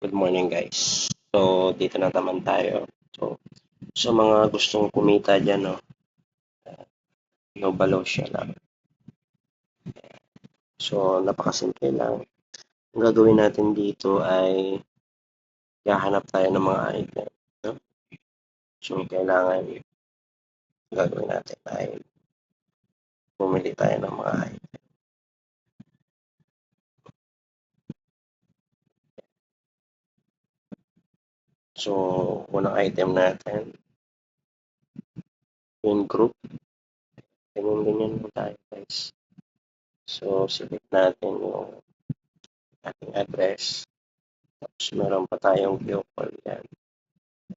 Good morning guys. So, dito na naman tayo. So, sa mga gustong kumita dyan, no, no balo siya lang. So, napakasimple lang. Ang gagawin natin dito ay hahanap tayo ng mga item. No? So, kailangan gagawin natin ay bumili tayo ng mga item. So, unang item natin, yung group. Ganyan-ganyan mo tayo guys. So, select natin yung ating address. Tapos, meron pa tayong coupon yan.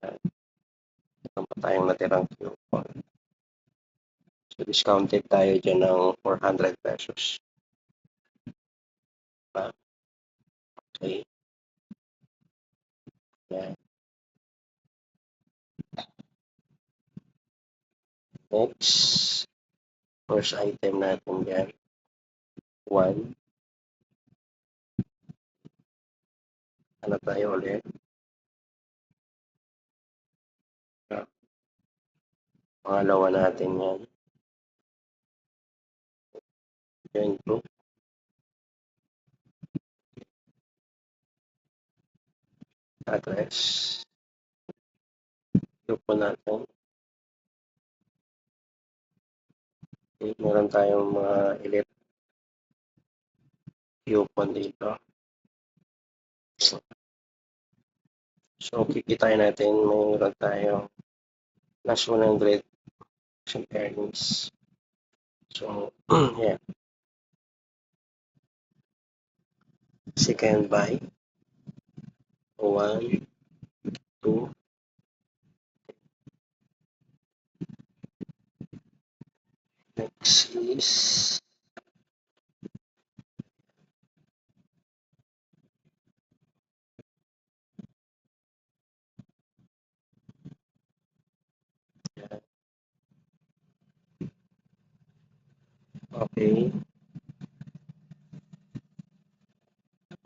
Meron pa tayong natirang coupon. So, discounted tayo dyan ng 400 pesos. Diba? Okay. Yan. Next, first item natin dyan. 1. Ano tayo ulit? Pangalawa natin yan. Join group. Address. Group po natin. Okay. Meron tayong mga elite coupon dito. So, kikitain natin mayroon tayong plus 100 earnings. So, yeah. Second buy. 1, 2. Next is okay.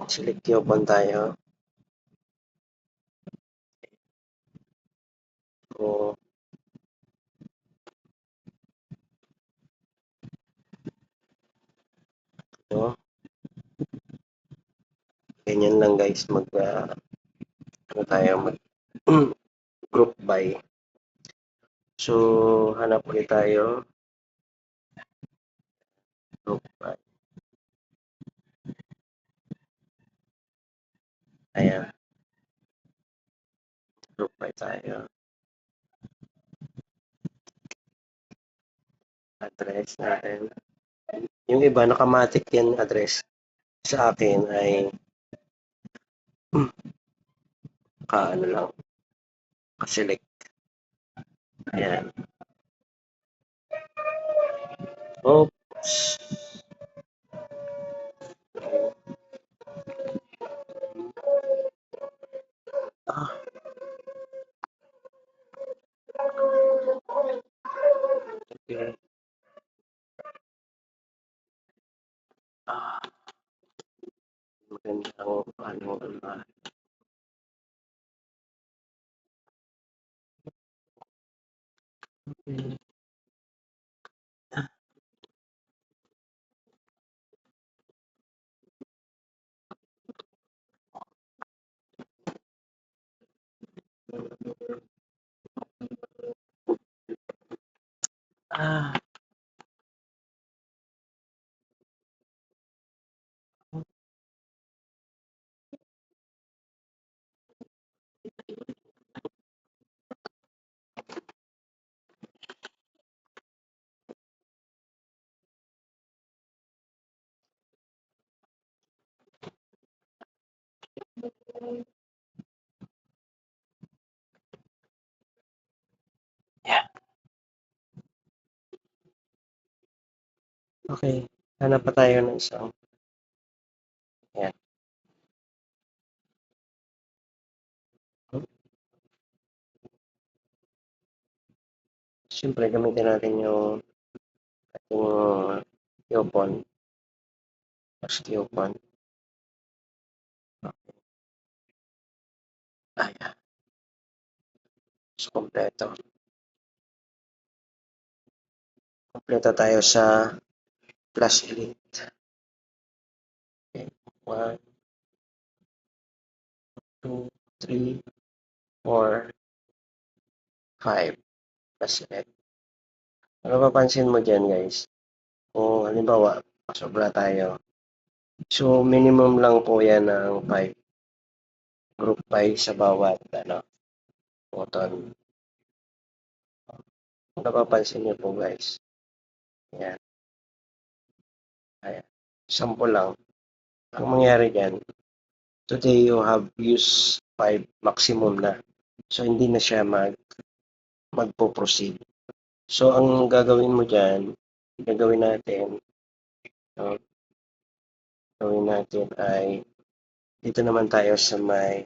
Select coupon tayo. So, no? Ganyan lang guys ano tayo mag group buy. So, hanap ulit tayo. Group buy. Ayan. Group buy tayo. Address natin. Yung iba, nakamatic yan address. Sa akin ay ano lang, select. Ayan. Oops. Ah. Okay. Ah. Magandang ano. Okay. Ah. Yeah. Okay. Hanap pa tayo ng isang. Ayan. Siyempre, gamitin natin yung ating coupon. Plus coupon. Ayan. So, kompleto. Kompleto tayo sa plus elite. Okay. 1, 2, 3, 4, 5 plus elite. Ano mapapansin mo dyan, guys? Kung halimbawa, sobra tayo. So, minimum lang po yan ng 5. Group 5 sa bawat button. Kung napapansin niyo po, guys. Ayan. Ayan. Sample lang. Ang mangyari dyan, today you have used 5 maximum na. So, hindi na siya magpo-proceed. So, ang gagawin mo dyan, gagawin natin, no, gagawin natin ay, dito naman tayo sa may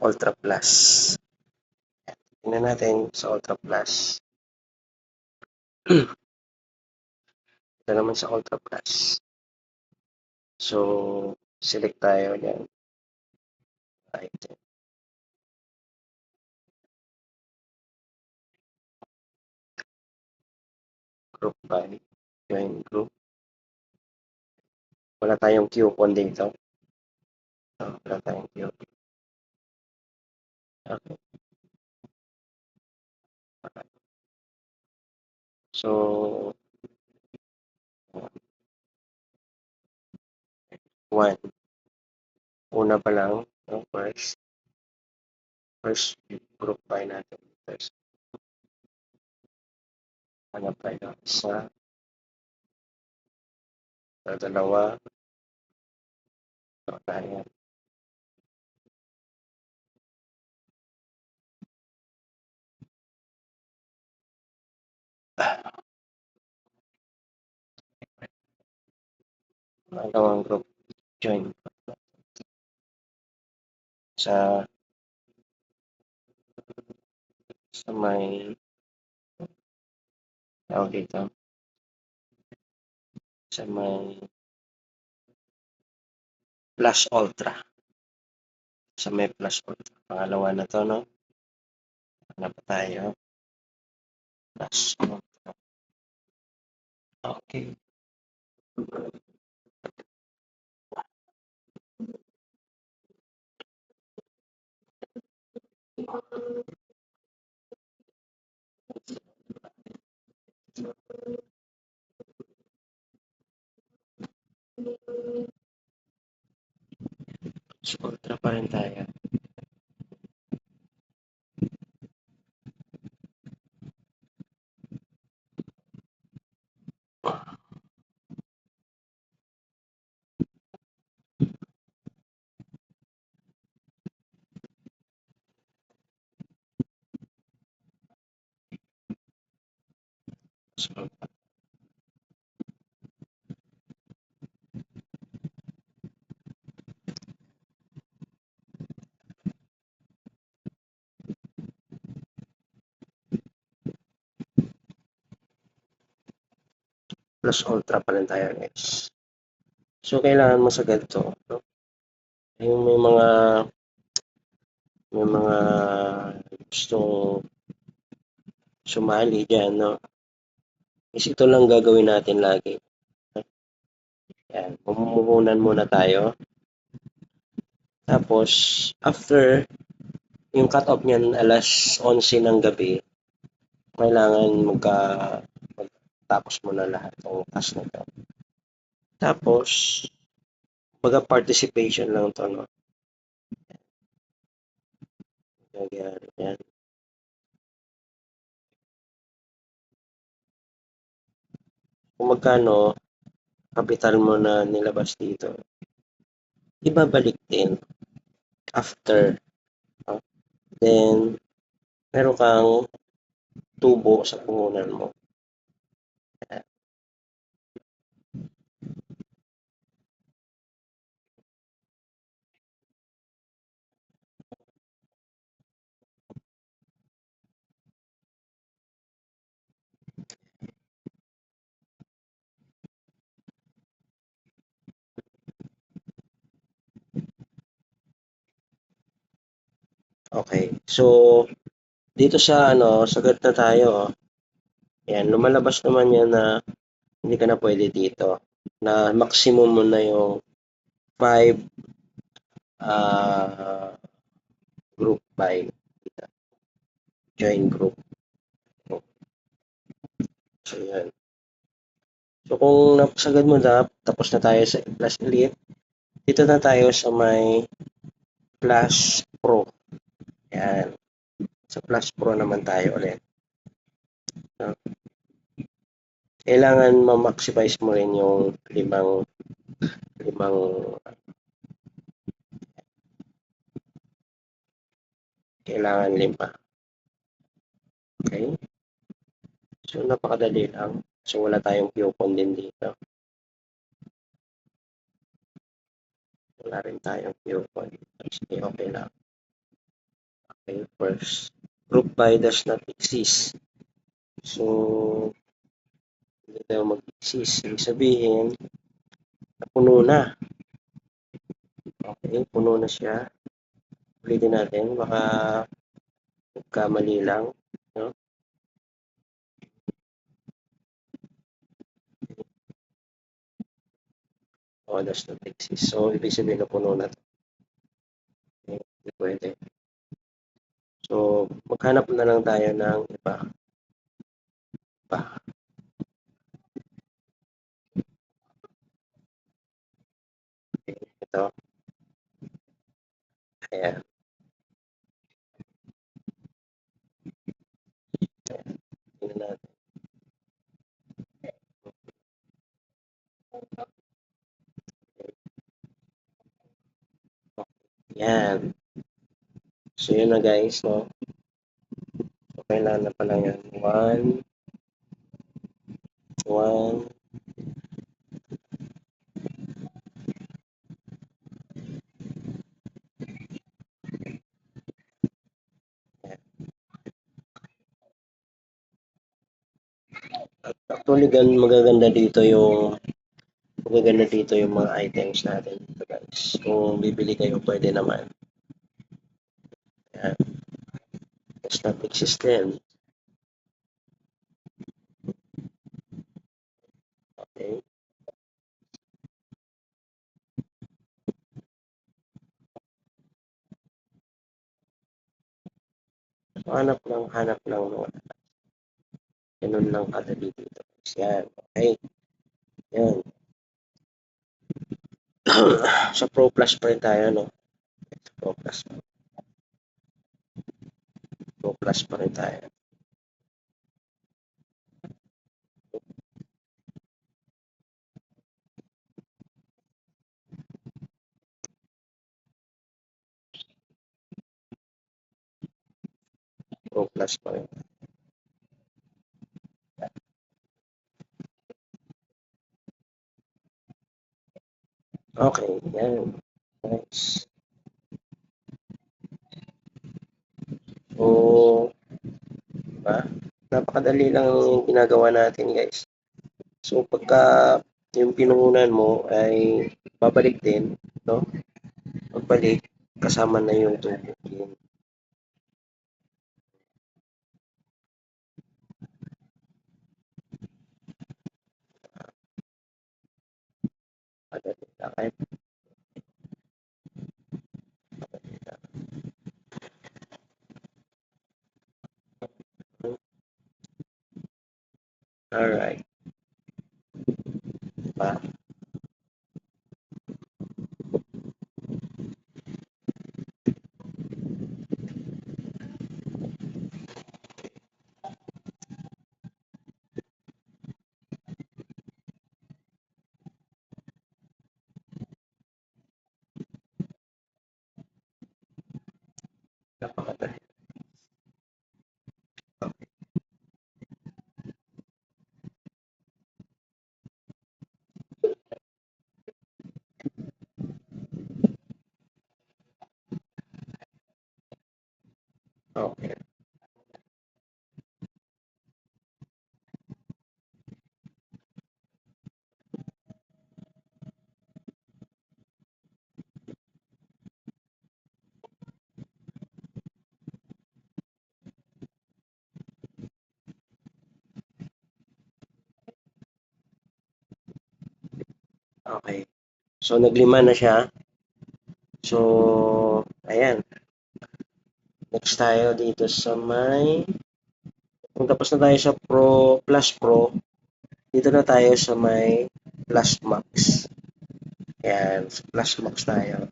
Ultra Plus. Tingnan natin sa Ultra Plus. Ito naman sa Ultra Plus. So, select tayo dyan. Item. Group by. Join group. Wala tayong coupon dito. Wala tayong coupon. Okay. So, 1. Una pa lang, no? First group by natin. First, hanap tayo sa dalawa. So, tayo. Dalawang group. Join. Sa may tawag dito. Sa may Plus Ultra. Sa may Plus Ultra. Pangalawa na to, no? Hanap tayo. Plus Ultra. Okay. Plus Ultra pa rin tayo. So, Plus Ultra pa rin tayo, guys. So, kailangan mo sa ganito, no? Yung may mga gustong sumali dyan, no? Is ito lang gagawin natin lagi. Yan, pumumuhunan muna tayo. Tapos, after yung cut-off niyan alas 11 ng gabi, kailangan magtapos mo na lahat ng task na to. Tapos, baga participation lang to, no? Yan. Kung magkano kapital mo na nilabas dito, ibabalik din after. No? Then, meron kang tubo sa puhunan mo. Okay. So, dito sa ano, sagot na tayo. Yan, lumalabas naman yan na hindi ka na pwede dito. Na maximum mo na yung 5 ah, group by join group. So, yan. So, kung napasagad mo na, tapos na tayo sa Plus Elite, dito na tayo sa may Plus Pro. Yan. Sa Plus Pro naman tayo ulit. No? Kailangan ma-maximize mo rin yung limang kailangan 5. Okay? So, napakadali lang. So, wala tayong coupon din dito. Wala rin tayong coupon. Sige, okay lang. Okay, first. Group by does not exist. So, hindi tayo mag-exist. Ibig sabihin, napuno na. Okay, puno na siya. Ulitin natin. Baka magkamali lang. No? O, does not exist. So, ibig sabihin napuno na. Okay, hindi pwede. So, maghanap na lang tayo ng iba. Okay, ito. Ayan. Tingnan natin. Yan. So, yun na guys, no? So, kailangan na pala yan. 1, actually, magaganda dito yung mga items natin dito guys. Kung bibili kayo, pwede naman. Yan. Does not exist din. Okay. So, hanap lang naman. Ganun lang kadali dito guys. Yan. Okay. Yan. Sa Pro Plus pa rin tayo, no? Pro Plus. Pro Plus pa rin tayo. Pro Plus pa rin. Okay. Yan. Nice. So, diba? Napakadali lang yung ginagawa natin guys. So, pagka yung pinuhunan mo ay babalik din, no? Pagbalik, kasama na yung tubig yun. Madali lang. Kahit madali lang. Alright. Diba? Napakadali. Okay. Okay. So, naglima na siya. So, ayan. Next tayo dito sa may... Kung tapos na tayo sa Plus Pro, dito na tayo sa may Plus Max. Ayan, Plus Max tayo.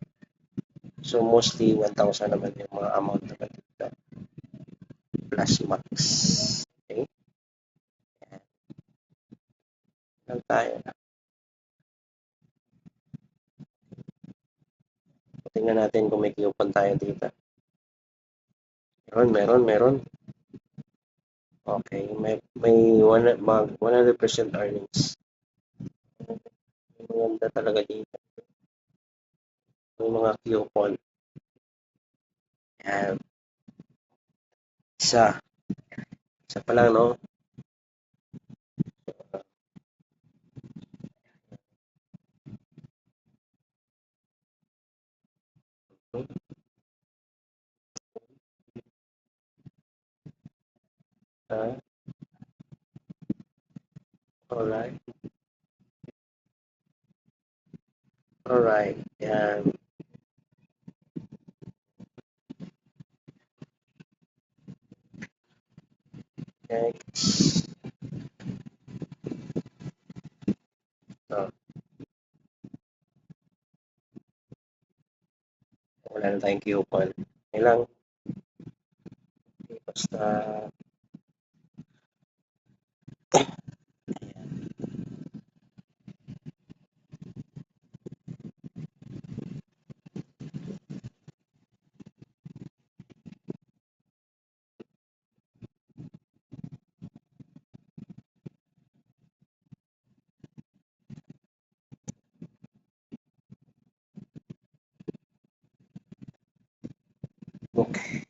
So, mostly 1,000 naman yung mga amount naman dito. Plus Max. Okay? Ayan. Lang tayo. Tingnan natin kung may coupon tayo dito. Meron. Okay, may 100% earnings. Maganda talaga dito. May mga coupon. Ayan. Isa. Isa pa lang, no? Ah, alright. Alright. Ayan. Next. Oh, wala na tayong coupon. Okay lang. Basta, okay.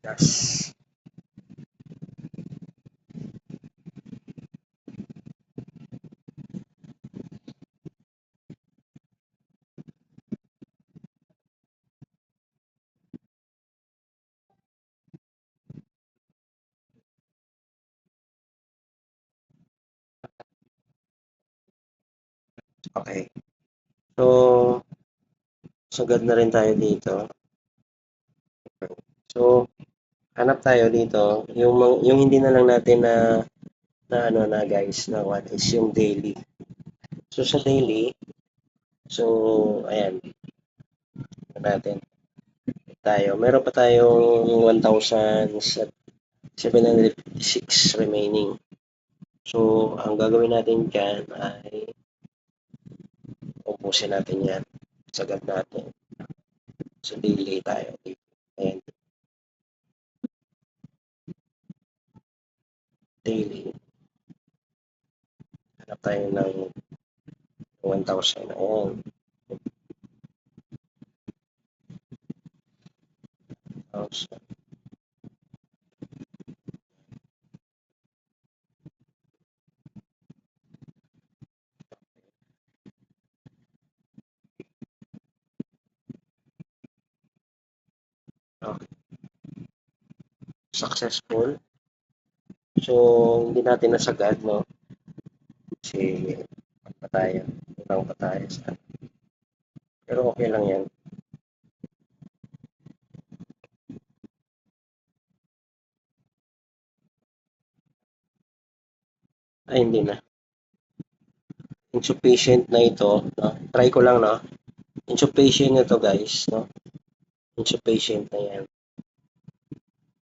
Yes. Okay. So, sagad na rin tayo dito. So, hanap tayo dito. Yung hindi na lang natin na ano na guys, na what is yung daily. So, sa daily, so, ayan, natin tayo. Meron pa tayong 1,756 remaining. So, ang gagawin natin dyan ay ubusin natin yan. Sagad natin. So, daily tayo. Ayan, daily. Hanap tayo ng 1,000. Ayan. 1,000. Okay. Successful. So, hindi natin nasagad, no? Kasi, pa tayo. Kulang pa tayo sa... Pero okay lang yan. Ay, hindi na. Insufficient na ito. No? Try ko lang, no? Insufficient na to guys. No? Insufficient na yan.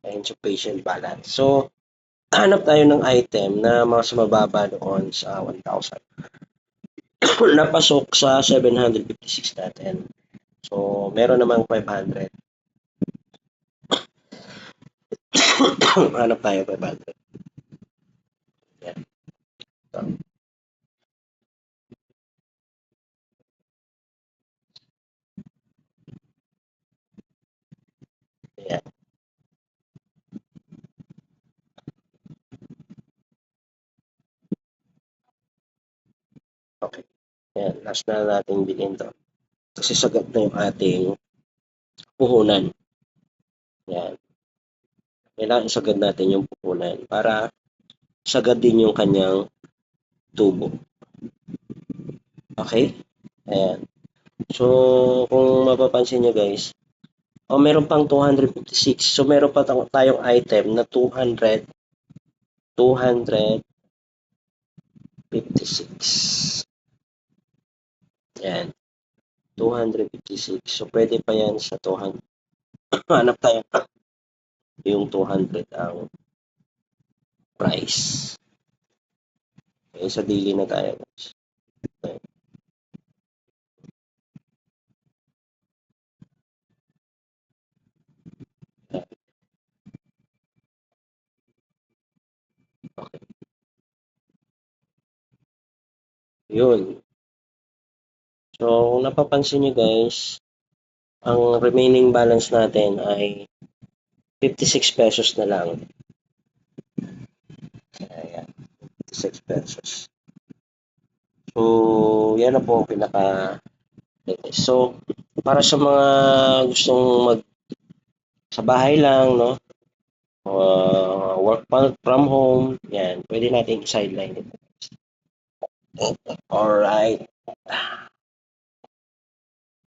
Insufficient balance. So, hanap tayo ng item na mas mababa doon sa 1,000. Napasok sa 756 natin. So, meron namang 500. Hanap tayo 500. Yan. So, Yan, last na natin bilhin to. Kasi sagad na yung ating puhunan. Yan. Kailangan isagad natin yung puhunan para sagad din yung kanyang tubo. Okay? Ayan. So, kung mapapansin nyo guys, meron pang 256. So, meron pa tayong item na 256. Ayan. 256. So, pwede pa yan sa 200. Hanap tayo yung 200 ang price. Okay, sa daily na tayo guys. Okay. Okay. Yun. So, kung napapansin nyo guys, ang remaining balance natin ay 56 pesos na lang. Ayan, 56 pesos. So, yan na po ang pinaka. So, para sa mga gustong mag sa bahay lang, no? Work from home, yan, pwede natin i-sideline ito. Alright.